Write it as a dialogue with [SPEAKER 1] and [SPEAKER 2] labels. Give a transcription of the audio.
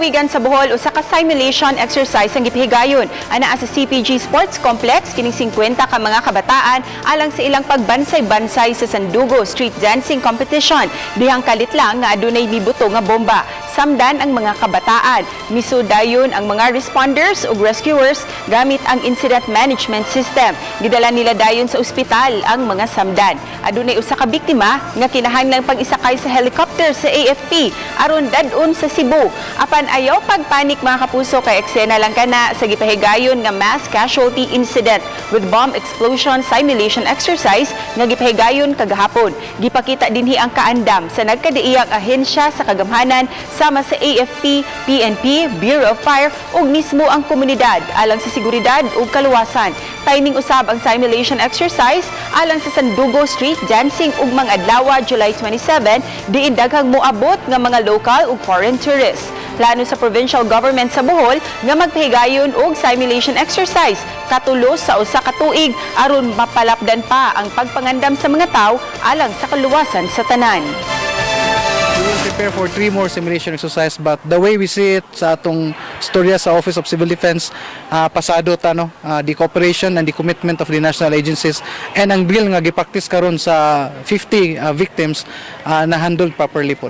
[SPEAKER 1] lalawigan sa Bohol usa ka simulation exercise ang gipahigayon ana sa CPG Sports Complex kining 50 ka mga kabataan alang sa ilang pagbansay-bansay sa Sandugo Street Dancing Competition. Dihang kalit lang nga adunay mibuto nga bomba. Samdan ang mga kabataan. Misudayon ang mga responders ug rescuers gamit ang incident management system. Gidala nila dayon sa ospital ang mga samdan. Adunay usa ka biktima nga kinahanglang pag-isakay sa helicopter sa AFP aron dadun sa Cebu. Apan ayaw pagpanik mga kapuso kay eksena lang kana sa gipahigayon nga mass casualty incident with bomb explosion simulation exercise nga gipahigayon kagahapon. Gipakita dinhi ang kaandam sa nagkadiiyang ahensya sa kagamhanan sama sa AFP, PNP, Bureau of Fire ug mismo ang komunidad alang sa seguridad ug kaluwasan. Timing usab ang simulation exercise alang sa Sandugo Street Dancing ug mga adlaw July 27 diin daghang moabot nga mga local ug foreign tourists. Plano sa provincial government sa Bohol nga magpahigayon og simulation exercise katulos sa usa ka tuig aron mapalapdan pa ang pagpangandam sa mga tawo alang sa kaluwasan sa tanan.
[SPEAKER 2] We will prepare for 3 more simulation exercise, but the way we see it sa atong storya sa Office of Civil Defense, pasado ta no, the cooperation and the commitment of the national agencies and ang bill nga gipaktis karon sa 50 victims na handled properly po.